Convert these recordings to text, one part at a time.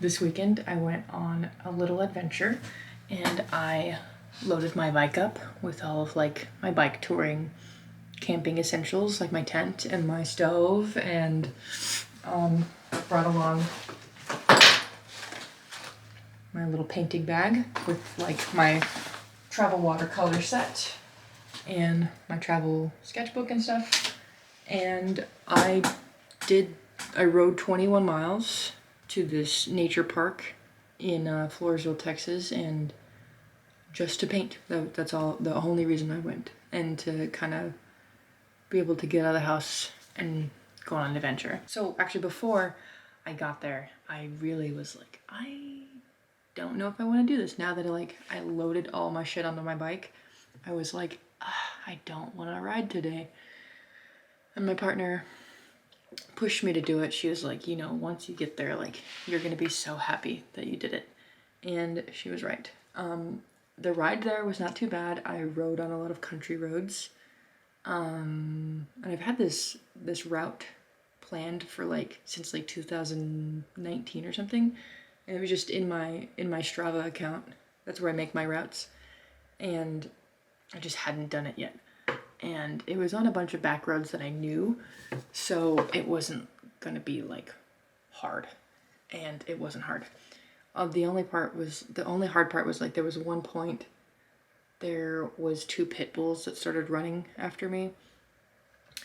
This weekend I went on a little adventure and I loaded my bike up with all of like my bike touring camping essentials like my tent and my stove, and brought along my little painting bag with like my travel watercolor set and my travel sketchbook and stuff. And I rode 21 miles to this nature park in Floresville, Texas, and just to paint. That's all, the only reason I went, and to kind of be able to get out of the house and go on an adventure. So actually before I got there, I really was like, I don't know if I want to do this. Now that I loaded all my shit onto my bike, I was like, I don't want to ride today. And my partner pushed me to do it. She was like, you know, once you get there, like, you're gonna be so happy that you did it. And she was right. The ride there was not too bad. I rode on a lot of country roads. And I've had this route planned for since 2019 or something. And it was just in my Strava account. That's where I make my routes. And I just hadn't done it yet. And it was on a bunch of back roads that I knew, so it wasn't gonna be hard, and it wasn't hard. The only hard part was there was one point, there was 2 pit bulls that started running after me,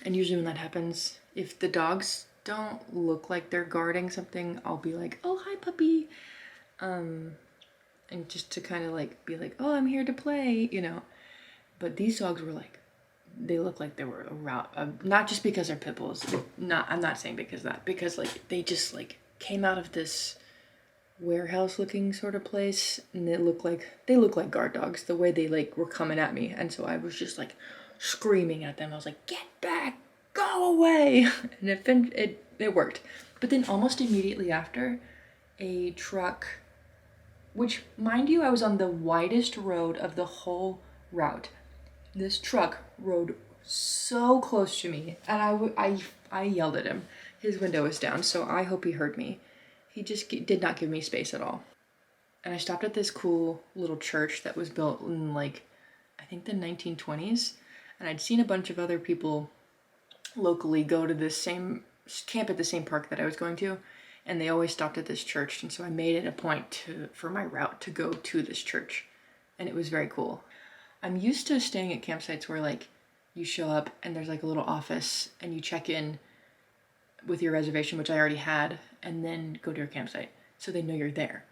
and usually when that happens, if the dogs don't look like they're guarding something, I'll be like, oh, hi puppy, and just to kind of be like, oh, I'm here to play, you know. But these dogs were they look like they were not just because they're pit bulls. I'm not saying because of that, because they just came out of this warehouse looking sort of place, and they look like guard dogs the way they were coming at me. And so I was just screaming at them. I was like, get back, go away. And it worked. But then almost immediately after, a truck, which mind you, I was on the widest road of the whole route. This truck rode so close to me, and I yelled at him. His window was down, so I hope he heard me. He just did not give me space at all. And I stopped at this cool little church that was built in I think the 1920s. And I'd seen a bunch of other people locally go to this same camp at the same park that I was going to, and they always stopped at this church. And so I made it a point for my route to go to this church, and it was very cool. I'm used to staying at campsites where you show up and there's a little office and you check in with your reservation, which I already had, and then go to your campsite so they know you're there.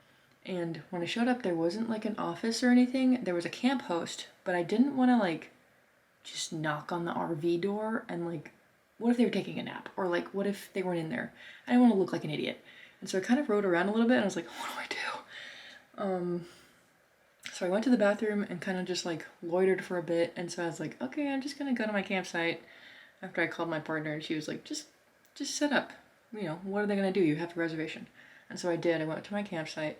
And when I showed up, there wasn't an office or anything. There was a camp host, but I didn't want to just knock on the RV door and what if they were taking a nap, or what if they weren't in there? I didn't want to look like an idiot. And so I kind of rode around a little bit and I was like, what do I do? So I went to the bathroom and kind of just loitered for a bit. And so I was like, okay, I'm just going to go to my campsite. After I called my partner, and she was like, just set up. You know, what are they going to do? You have a reservation. And so I did. I went to my campsite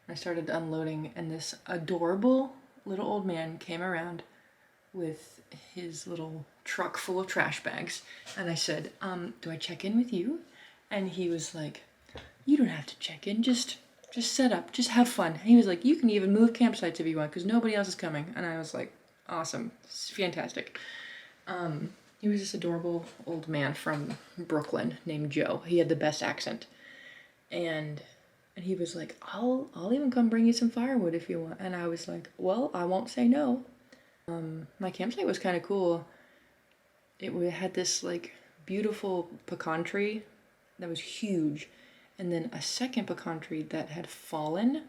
and I started unloading. And this adorable little old man came around with his little truck full of trash bags. And I said, do I check in with you? And he was like, you don't have to check in. Just set up, just have fun. He was like, you can even move campsites if you want, because nobody else is coming. And I was like, awesome, it's fantastic. He was this adorable old man from Brooklyn named Joe. He had the best accent. And he was like, I'll even come bring you some firewood if you want. And I was like, well, I won't say no. My campsite was kind of cool. It had this beautiful pecan tree that was huge, and then a second pecan tree that had fallen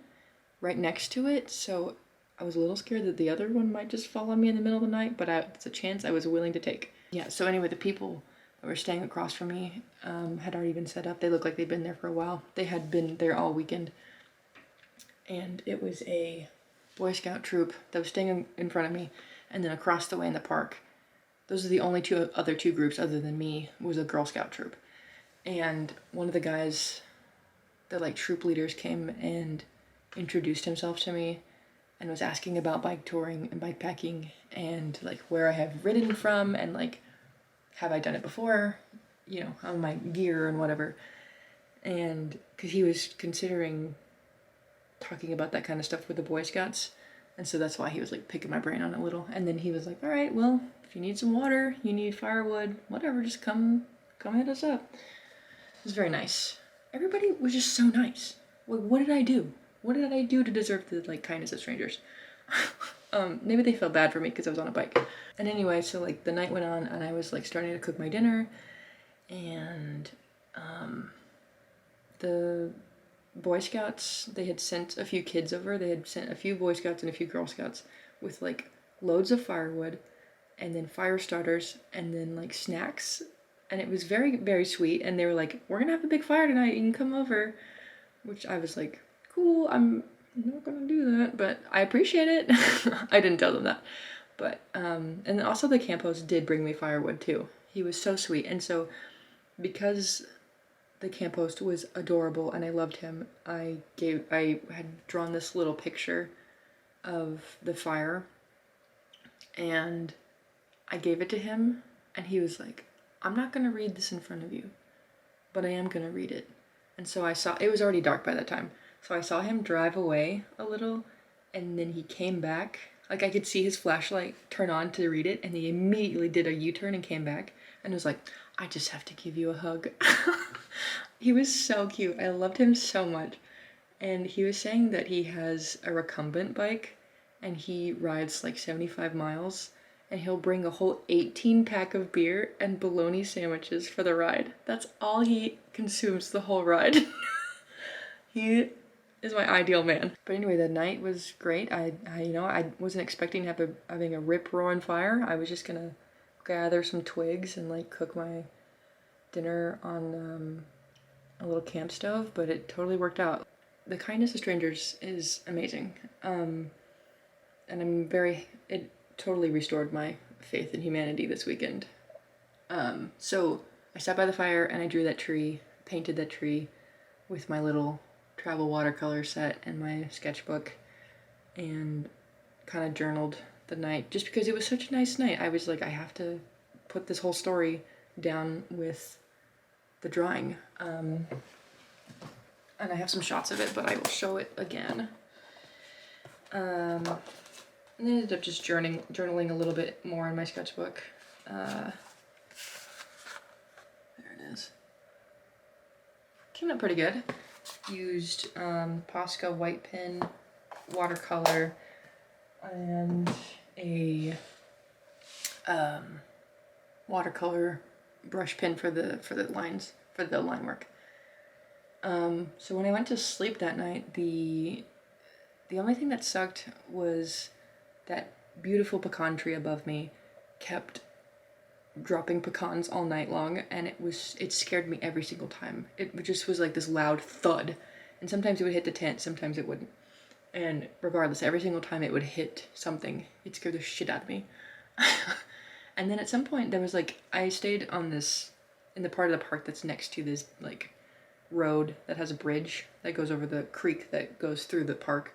right next to it. So I was a little scared that the other one might just fall on me in the middle of the night, but it's a chance I was willing to take. Yeah, so anyway, the people that were staying across from me had already been set up. They looked like they'd been there for a while. They had been there all weekend. And it was a Boy Scout troop that was staying in front of me, and then across the way in the park, those are the only other two groups other than me, was a Girl Scout troop. And one of the guys, the troop leaders, came and introduced himself to me and was asking about bike touring and bike packing and where I have ridden from and have I done it before, you know, on my gear and whatever. And because he was considering talking about that kind of stuff with the Boy Scouts. And so that's why he was like picking my brain on it a little. And then he was like, all right, well, if you need some water, you need firewood, whatever, just come hit us up. It was very nice. Everybody was just so nice. Like, what did I do? What did I do to deserve the like kindness of strangers? Maybe they felt bad for me because I was on a bike. And anyway, so like the night went on and I was like starting to cook my dinner, and the Boy Scouts, they had sent a few kids over. They had sent a few Boy Scouts and a few Girl Scouts with like loads of firewood and then fire starters and then like snacks. And it was very, very sweet. And they were like, we're gonna have a big fire tonight, you can come over. Which I was like, cool, I'm not gonna do that, but I appreciate it. I didn't tell them that. But, and then also the camp host did bring me firewood too. He was so sweet. And so because the camp host was adorable and I loved him, I had drawn this little picture of the fire and I gave it to him, and he was like, I'm not gonna read this in front of you, but I am gonna read it. And so I saw, it was already dark by that time, so I saw him drive away a little, and then he came back. Like I could see his flashlight turn on to read it, and he immediately did a U-turn and came back and was like, I just have to give you a hug. He was so cute. I loved him so much. And he was saying that he has a recumbent bike and he rides like 75 miles, and he'll bring a whole 18 pack of beer and bologna sandwiches for the ride. That's all he consumes the whole ride. He is my ideal man. But anyway, the night was great. I wasn't expecting to having a rip-roaring fire. I was just gonna gather some twigs and like cook my dinner on a little camp stove, but it totally worked out. The kindness of strangers is amazing. And it totally restored my faith in humanity this weekend. So I sat by the fire and I drew that tree, painted that tree with my little travel watercolor set and my sketchbook, and kind of journaled the night just because it was such a nice night. I was like, I have to put this whole story down with the drawing. And I have some shots of it, but I will show it again. And I ended up just journaling a little bit more in my sketchbook. There it is. Came out pretty good. Used Posca white pen, watercolor, and a watercolor brush pen for the lines, for the line work. So when I went to sleep that night, the only thing that sucked was that beautiful pecan tree above me kept dropping pecans all night long, and it scared me every single time. It just was like this loud thud, and sometimes it would hit the tent, sometimes it wouldn't. And regardless, every single time it would hit something, it scared the shit out of me. And then at some point there was like, I stayed in the part of the park that's next to this like road that has a bridge that goes over the creek that goes through the park.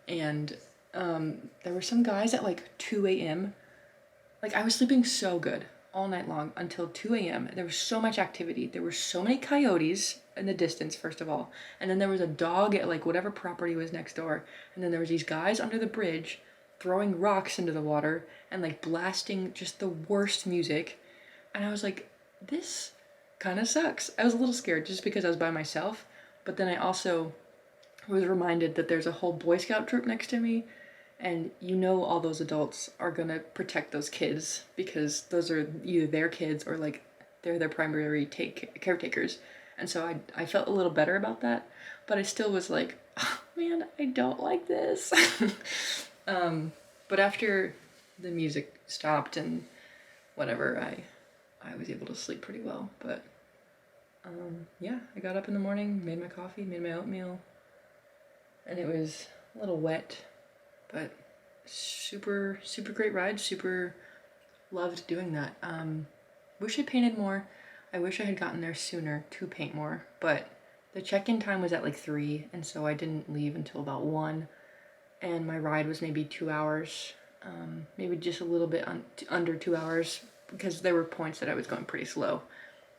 And there were some guys at like 2 a.m. Like I was sleeping so good all night long until 2 a.m. There was so much activity. There were so many coyotes in the distance, first of all. And then there was a dog at like whatever property was next door. And then there was these guys under the bridge throwing rocks into the water and like blasting just the worst music. And I was like, this kind of sucks. I was a little scared just because I was by myself. But then I also was reminded that there's a whole Boy Scout troop next to me, and all those adults are gonna protect those kids because those are either their kids or like they're their primary caretakers. And so I felt a little better about that, but I still was like, oh, man, I don't like this. But after the music stopped and whatever, I was able to sleep pretty well. But yeah, I got up in the morning, made my coffee, made my oatmeal, and it was a little wet, but super, super great ride. Super loved doing that. Wish I painted more. I wish I had gotten there sooner to paint more, but the check-in time was at like 3, and so I didn't leave until about 1, and my ride was maybe 2 hours, maybe just a little bit under 2 hours, because there were points that I was going pretty slow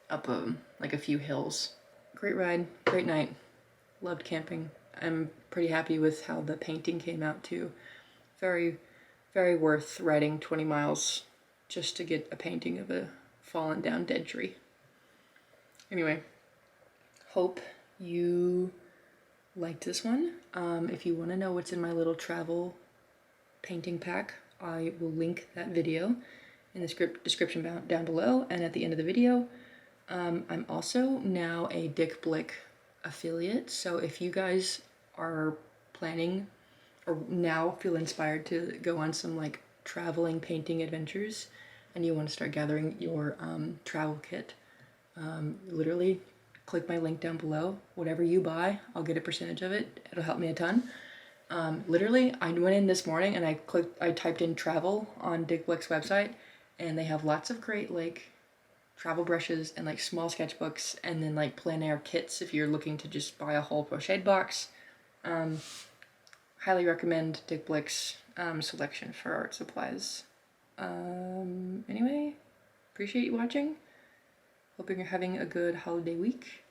up like a few hills. Great ride, great night, loved camping. I'm pretty happy with how the painting came out too. Very, very worth riding 20 miles just to get a painting of a fallen down dead tree. Anyway, hope you liked this one. If you want to know what's in my little travel painting pack, I will link that video in the description down below and at the end of the video. I'm also now a Dick Blick affiliate, so if you guys are planning or now feel inspired to go on some like traveling painting adventures and you want to start gathering your travel kit, literally click my link down below. Whatever you buy, I'll get a percentage of it. It'll help me a ton. Literally, I went in this morning and I typed in travel on Dick Blick's website, and they have lots of great like travel brushes and like small sketchbooks, and then like plein air kits if you're looking to just buy a whole pochade box. Highly recommend Dick Blick's selection for art supplies. Anyway, appreciate you watching. Hope you're having a good holiday week.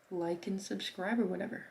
Like and subscribe or whatever.